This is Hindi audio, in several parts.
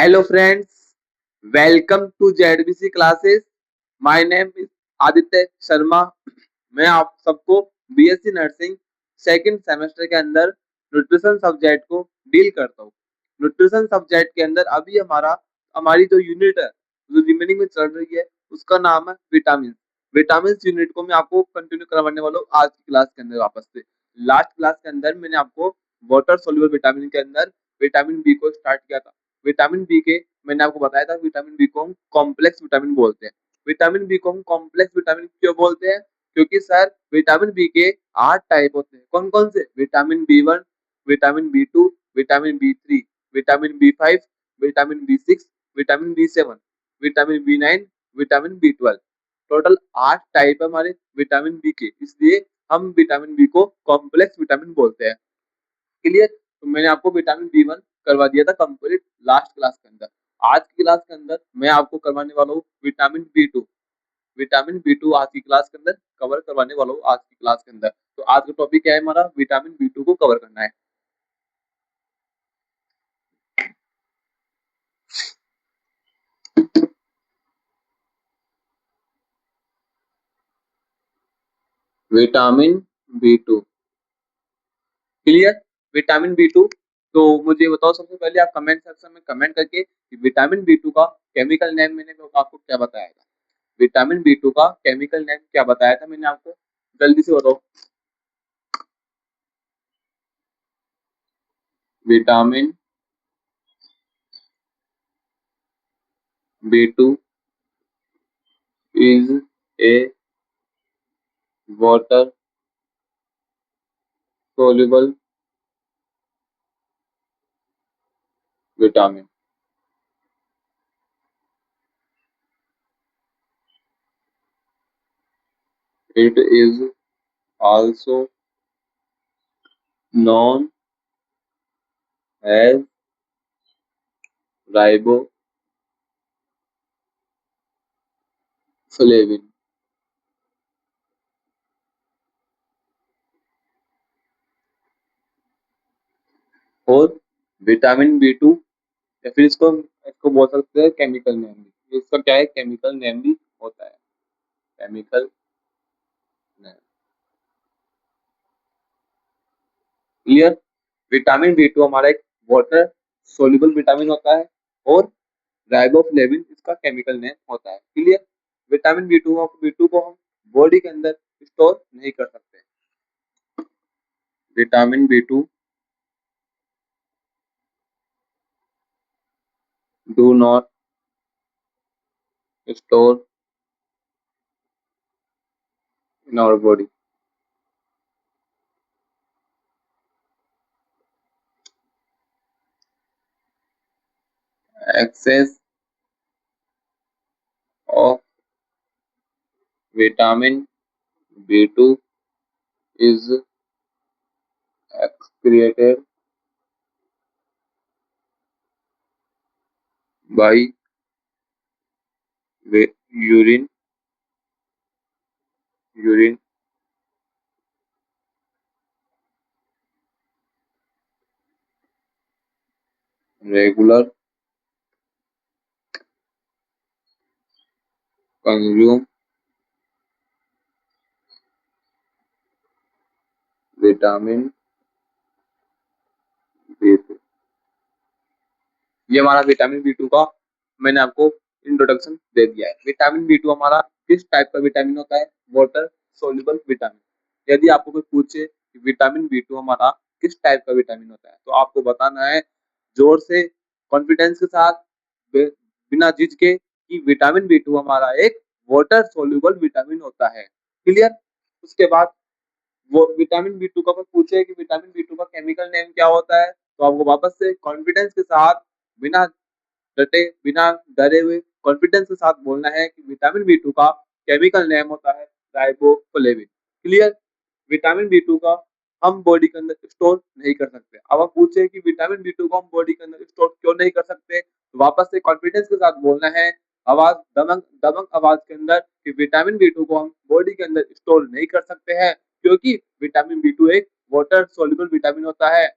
Hello friends, welcome to ZBC classes. My name is Aditya Sharma. मैं आप सबको बीएससी नर्सिंग सेकंड सेमेस्टर के अंदर न्यूट्रिशन सब्जेक्ट को डील करता हूँ। न्यूट्रिशन सब्जेक्ट के अंदर अभी हमारी जो यूनिट है जो रिमेनिंग में चल रही है उसका नाम है विटामिन। विटामिन यूनिट को मैं आपको कंटिन्यू करवाने वाला हूँ आज की क्लास के अंदर वापस से। लास्ट क्लास के अंदर मैंने आपको वाटर सोल्यूबल विटामिन के अंदर विटामिन बी को स्टार्ट किया था। विटामिन बी के मैंने आपको बताया था विटामिन बी को हम कॉम्प्लेक्स विटामिन बोलते हैं। विटामिन बी को हम कॉम्प्लेक्स विटामिन क्यों बोलते हैं? क्योंकि सर विटामिन बी के 8 टाइप होते हैं। कौन कौन से? Vitamin B one, vitamin B two, vitamin B three, vitamin B five, vitamin B six, vitamin B seven, vitamin B nine, vitamin B twelve. Total 8 type है हमारे विटामिन बी के, इसलिए हम विटामिन बी को कॉम्प्लेक्स विटामिन बोलते हैं। क्लियर? तो मैंने आपको विटामिन बी वन करवा दिया था कंप्लीट लास्ट क्लास के अंदर। आज की क्लास के अंदर मैं आपको करवाने वाला हूँ vitamin B two. Vitamin B two आज की क्लास के अंदर कवर करवाने वाला हूँ आज की क्लास के अंदर। तो आज का टॉपिक क्या है हमारा? विटामिन बी टू को कवर करना है। Vitamin B two. Clear? Vitamin B two. तो मुझे बताओ सबसे पहले आप कमेंट सेक्शन में कमेंट करके कि विटामिन बी टू का केमिकल नेम मैंने आपको क्या बताया था। विटामिन बी टू का केमिकल नेम क्या बताया था मैंने आपको? जल्दी से बताओ। Vitamin B2 is a water soluble vitamin. It is also known as riboflavin. और विटामिन B2 या फिर इसको इसको बोल सकते हैं केमिकल नेम भी। इसका क्या है? केमिकल नेम भी होता है। Chemical name. Clear? Vitamin B2 हमारा एक वाटर सोल्यूबल विटामिन होता है और राइबोफ्लेविन इसका केमिकल नेम होता है। क्लियर? विटामिन बी टू को हम बॉडी के अंदर स्टोर नहीं कर सकते। Vitamin B2 do not store in our body. Excess of vitamin B2 is excreted by urine regular consume vitamin B2। ये हमारा विटामिन B2 का मैंने आपको इंट्रोडक्शन दे दिया है। विटामिन B2 हमारा किस टाइप का विटामिन होता है? Water soluble vitamin. यदि आपको कोई पूछे कि विटामिन B2 हमारा किस टाइप का विटामिन होता है तो आपको बताना है जोर से, कॉन्फिडेंस के साथ, बिना झिझक के कि विटामिन B2 हमारा एक वाटर सोल्यूबल विटामिन होता है। क्लियर? उसके बाद वो विटामिन B2 का पूछे कि विटामिन B2 का केमिकल नेम क्या होता है तो आपको वापस से कॉन्फिडेंस के साथ, बिना डटे, बिना डरे हुए कॉन्फिडेंस के साथ बोलना है कि विटामिन B2 का केमिकल नेम होता है राइबोफ्लेविन। क्लियर? विटामिन B2 का हम बॉडी के अंदर स्टोर नहीं कर सकते। अब आप पूछे कि विटामिन B2 को हम बॉडी के अंदर स्टोर क्यों नहीं कर सकते तो वापस से कॉन्फिडेंस के साथ बोलना है, आवाज दबंग दबंग आवाज के अंदर कि विटामिन B2 को हम बॉडी के अंदर स्टोर नहीं कर सकते हैं क्योंकि विटामिन B2 एक वाटर सोल्यूबल विटामिन होता है।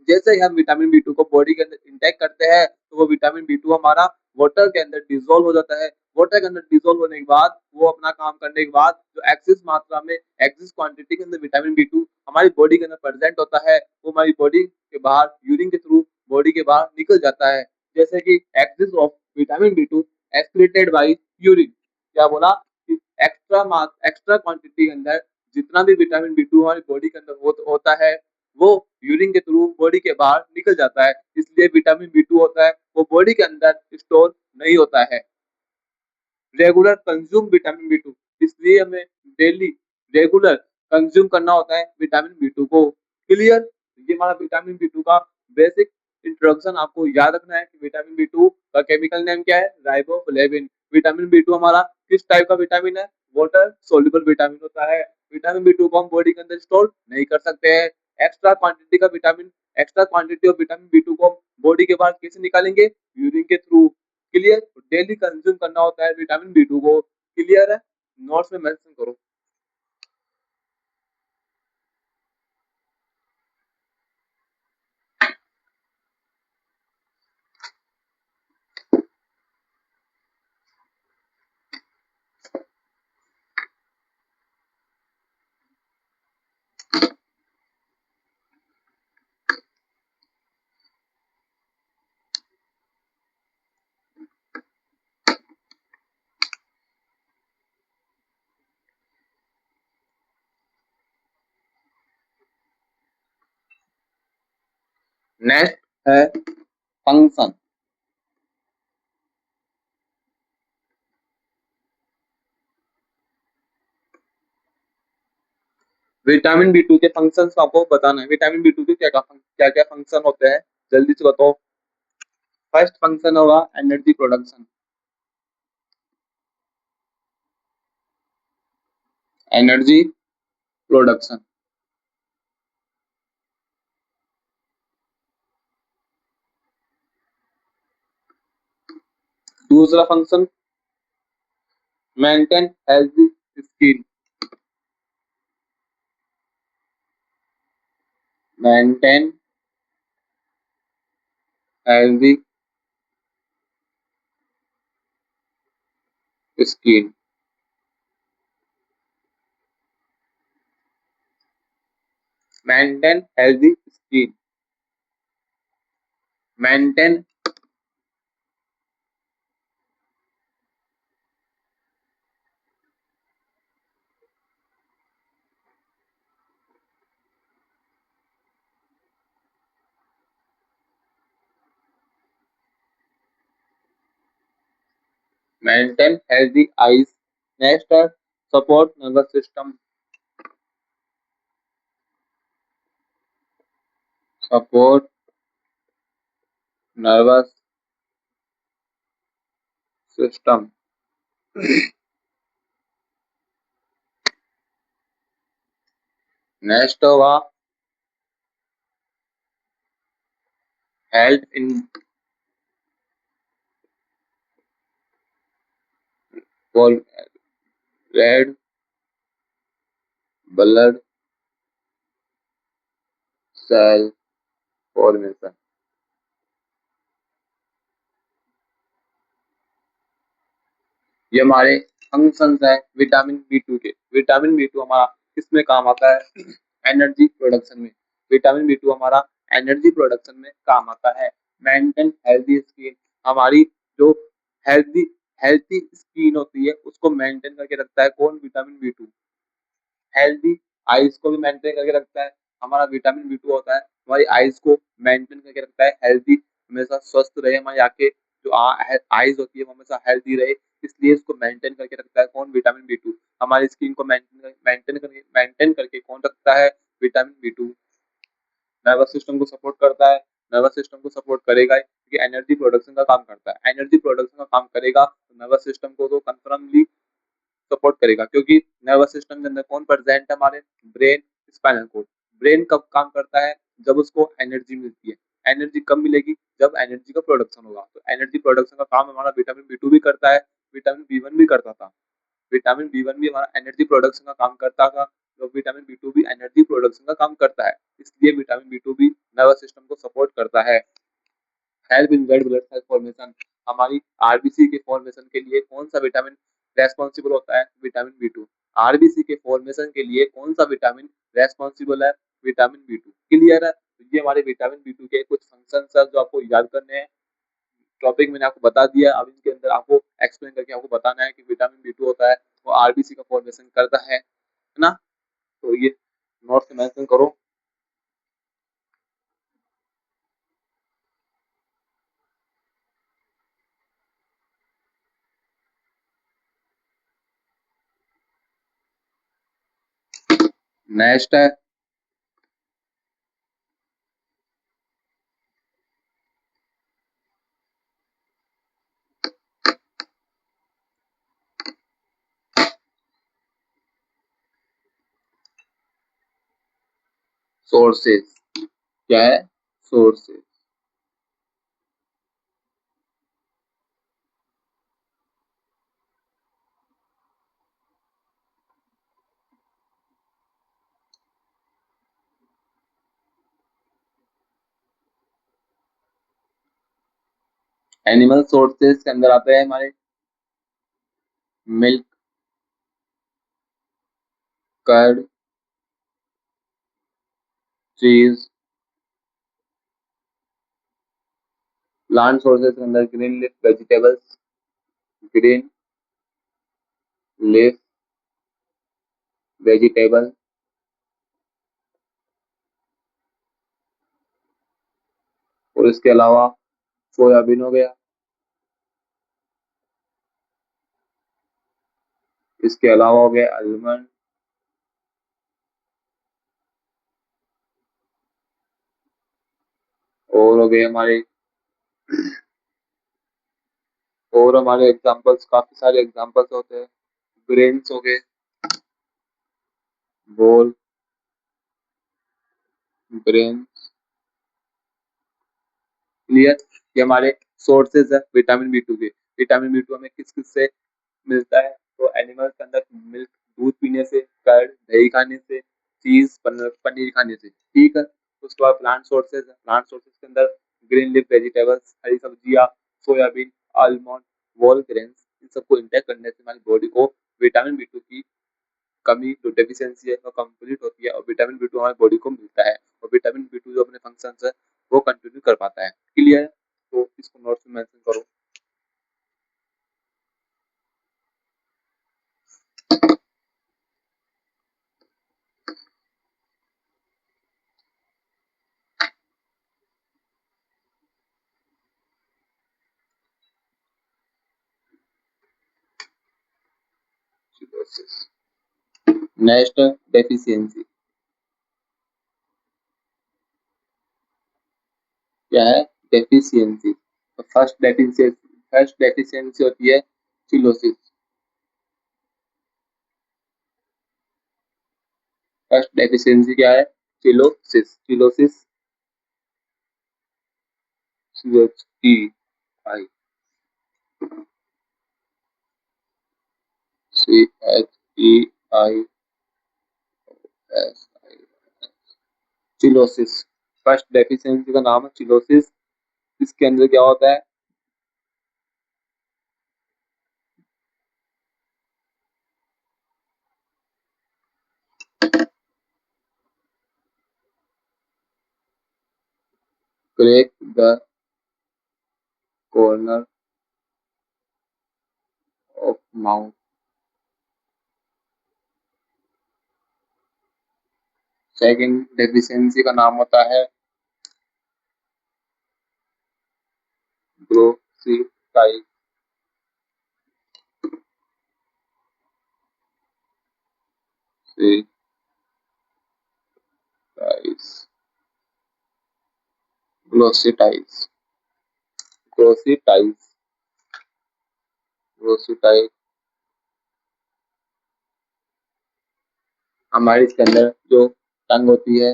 जैसे ही हम विटामिन बी टू को बॉडी के अंदर इंटेक करते हैं तो वो विटामिन बी टू हमारा वाटर के अंदर डिजोल्व हो जाता है। वाटर के अंदर डिजोल्व होने के बाद वो अपना काम करने के बाद जो एक्सिस मात्रा में एक्सिस क्वांटिटी के अंदर विटामिन बी टू हमारी बॉडी के अंदर प्रेजेंट होता है, वो हमारी बॉडी के बाहर यूरिन के थ्रू बॉडी के बाहर निकल जाता है। जैसे कि excess of vitamin B two excreted by urine, क्या बोला कि एक्स्ट्रा क्वांटिटी के अंदर जितना भी विटामिन बी टू हमारी बॉडी के अंदर होता है वो यूरिन के थ्रू बॉडी के बाहर निकल जाता है। इसलिए विटामिन बी टू होता है वो बॉडी के अंदर स्टोर नहीं होता है। Regular consume vitamin B two, इसलिए हमें डेली रेगुलर कंज्यूम करना होता है विटामिन बी टू को। क्लियर? ये हमारा विटामिन बी टू का बेसिक इंट्रोडक्शन आपको याद रखना है कि विटामिन बी टू का केमिकल नेम क्या है, राइबोफ्लेविन। विटामिन बी टू हमारा किस टाइप का विटामिन है, वाटर सोल्यूबल विटामिन होता है। विटामिन बी टू को हम बॉडी के अंदर स्टोर नहीं कर सकते हैं। एक्स्ट्रा क्वांटिटी का vitamin, extra quantity of vitamin B two को बॉडी के बाहर कैसे निकालेंगे, यूरिन के थ्रू। क्लियर? डेली कंज्यूम करना होता है विटामिन बी टू को। क्लियर है? नोट्स में मेंशन करो। नेक्स्ट है फंक्शन। विटामिन बी टू के फंक्शन आपको बताना है। विटामिन बी टू के क्या क्या फंक्शन होते हैं, जल्दी से बताओ। फर्स्ट फंक्शन होगा एनर्जी प्रोडक्शन। Energy production. दूसरा function maintain healthy skin. Maintain healthy skin. Maintain healthy skin. Maintain maintain healthy eyes. Next है support nervous system. Support nervous system. Next होगा help in red blood cell formation. ये हमारे फंक्शंस है विटामिन बी टू के। विटामिन बी टू हमारा किसमें काम आता है, एनर्जी प्रोडक्शन में। विटामिन बी टू हमारा एनर्जी प्रोडक्शन में काम आता है। मेंटेन हेल्दी स्किन, हमारी जो हेल्दी हेल्थी स्किन होती है उसको मेंटेन करके रखता है कौन, vitamin B two. Healthy eyes को भी मेंटेन करके रखता है। हमारा विटामिन बी टू होता है हमारी आईज को मेंटेन करके रखता है, हेल्दी, हमेशा स्वस्थ रहे हमारी आंखें, जो आईज होती है वो हमेशा हेल्दी रहे, इसलिए इसको मेंटेन करके रखता है कौन, विटामिन बी टू। हमारी स्किन को मेंटेन करके कौन रखता है, vitamin B two. Nervous system को सपोर्ट करता है, नर्वस सिस्टम को सपोर्ट करेगा क्योंकि एनर्जी प्रोडक्शन का काम करता है। एनर्जी प्रोडक्शन का काम करेगा तो नर्वस सिस्टम को तो कंफर्मली सपोर्ट करेगा, क्योंकि नर्वस सिस्टम के अंदर कौन प्रेजेंट है, हमारे ब्रेन, स्पाइनल कोड। ब्रेन कब काम करता है, जब उसको एनर्जी मिलती है। एनर्जी कब मिलेगी, जब एनर्जी का प्रोडक्शन होगा। तो एनर्जी प्रोडक्शन का काम हमारा विटामिन बी टू भी करता है, विटामिन बी वन भी करता था। विटामिन बी वन भी हमारा एनर्जी प्रोडक्शन का काम करता था, तो विटामिन बी टू भी एनर्जी प्रोडक्शन का काम करता है, इसलिए विटामिन बी टू भी नर्वस सिस्टम को सपोर्ट करता है। Help in red blood cell formation, हमारी आरबीसी के फॉर्मेशन के लिए कौन सा विटामिन रेस्पॉन्सिबल होता है? Vitamin B two. आरबीसी के फॉर्मेशन के लिए कौन सा विटामिन रेस्पॉन्सिबल है? Vitamin B two. क्लियर है? तो ये हमारे विटामिन बी टू के कुछ फंक्शन है जो आपको याद करने हैं। टॉपिक मैंने आपको बता दिया, अब इनके अंदर आपको एक्सप्लेन करके आपको बताना है कि विटामिन बी टू होता है वो आरबीसी का फॉर्मेशन करता है ना? तो ये नोट से मेंशन करो। नेक्स्ट है सोर्सेज। क्या है? सोर्सेज। एनिमल सोर्सेज के अंदर आते हैं हमारे मिल्क, कर्ड, चीज। प्लांट सोर्सेज के अंदर green leaf vegetables, green leaf vegetable, और इसके अलावा सोयाबीन हो गया, इसके अलावा हो गया आलमंड, और हो गए हमारे, और हमारे एग्जांपल्स काफी सारे एग्जांपल्स होते हैं। ग्रेन्स हो गए, बोल ग्रेन। क्लियर? ये हमारे सोर्सेज है विटामिन बी टू के। विटामिन बी टू हमें किस किस से मिलता है? तो एनिमल के अंदर मिल्क, दूध पीने से, कर्ड दही खाने से, चीज पनीर खाने से। ठीक है? उसके बाद प्लांट सोर्सेज है। प्लांट सोर्सेज के अंदर ग्रीन लीफ वेजिटेबल्स, हरी सब्जियां, सोयाबीन, आलमंड, होल ग्रेन्स, इन सबको इंटेक करने से हमारी बॉडी को विटामिन बी टू की कमी जो डेफिशिएंसी है वो कंप्लीट होती है और विटामिन बी टू हमारी बॉडी को मिलता है, और विटामिन बी टू जो अपने फंक्शन है वो कंटिन्यू कर पाता है। क्लियर है? तो इसको नोट्स में मेंशन करो। Next deficiency. क्या है? डेफिशिएंसी। तो फर्स्ट डेफिशिएंसी होती है चिलोसिस। फर्स्ट डेफिशिएंसी क्या है? Cheilosis. Cheilosis, CHEI, CHEIS, cheilosis. First deficiency का नाम है चिलोसिस। इसके अंदर क्या होता है? crack the corner of mouth। Second deficiency का नाम होता है ग्लोसिटाइस। ग्लोसिटाइस, ग्लोसिटाइस, ग्लोसिटाइस। हमारे इसके अंदर जो टंग होती है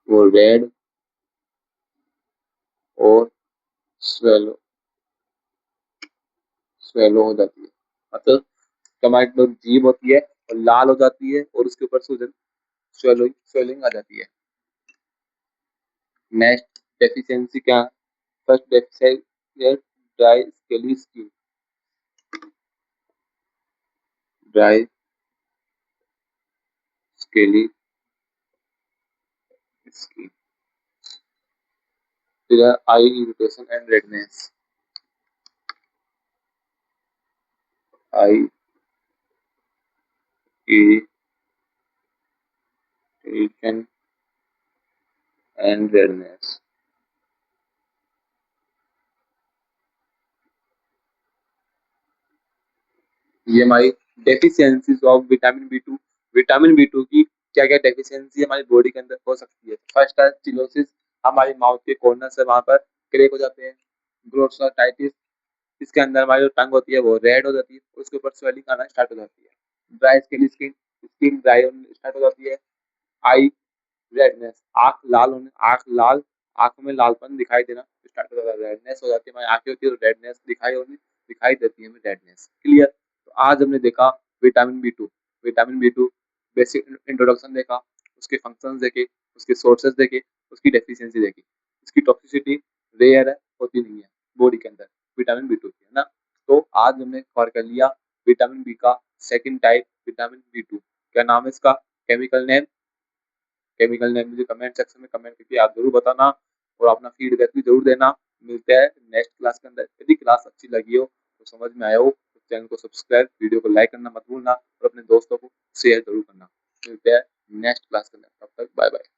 वो रेड और स्वेलो स्वेलो हो जाती है। मतलब हमारी जो जीभ होती है वो लाल हो जाती है और उसके ऊपर सूजन स्वेलिंग आ जाती है। नेक्स्ट डेफिशिएंसी क्या है? First deficiency dry scaly skin. Dry scaly skin. फिर eye irritation and redness. Eye irritation and redness. ये हमारी deficiencies of vitamin B two. Vitamin B two की क्या क्या डेफिशिएंसी हमारी बॉडी के अंदर हो सकती है? फर्स्ट है चिलोसिस, हमारी माउथ के कॉर्नर से वहां पर क्रैक हो जाते हैं। ग्लोसोटाइटिस, इसके अंदर हमारी जो टंग होती है वो रेड हो जाती है, उसके ऊपर स्वेलिंग आना स्टार्ट हो जाती है। ड्राई स्किन, स्किन ड्राई होने स्टार्ट हो जाती है। आई रेडनेस, आंख लाल, आंखों में लालपन दिखाई देना स्टार्ट हो जाता है। रेडनेस हो जाती है, हमारी आंखें होती है तो रेडनेस दिखाई देती है हमें रेडनेस। क्लियर? तो आज हमने देखा vitamin B two. Vitamin B two basic introduction देखा, उसके फंक्शंस देखे, उसके सोर्सेज देखे, उसकी डेफिशिएंसी देखी। इसकी टॉक्सिसिटी रेयर है, होती नहीं है बॉडी के अंदर विटामिन बी टू की, है ना। तो आज हमने कवर कर लिया विटामिन बी का second type, vitamin B two. क्या नाम है इसका? Chemical name. केमिकल नेम मुझे कमेंट सेक्शन में कमेंट करके आप जरूर बताना और अपना फीडबैक भी जरूर देना। मिलते हैं नेक्स्ट क्लास के अंदर। यदि क्लास अच्छी लगी हो तो समझ में आया हो तो चैनल को सब्सक्राइब, वीडियो को लाइक करना मत भूलना और अपने दोस्तों को शेयर जरूर करना। मिलते हैं नेक्स्ट क्लास के अंदर, तब तक बाय बाय।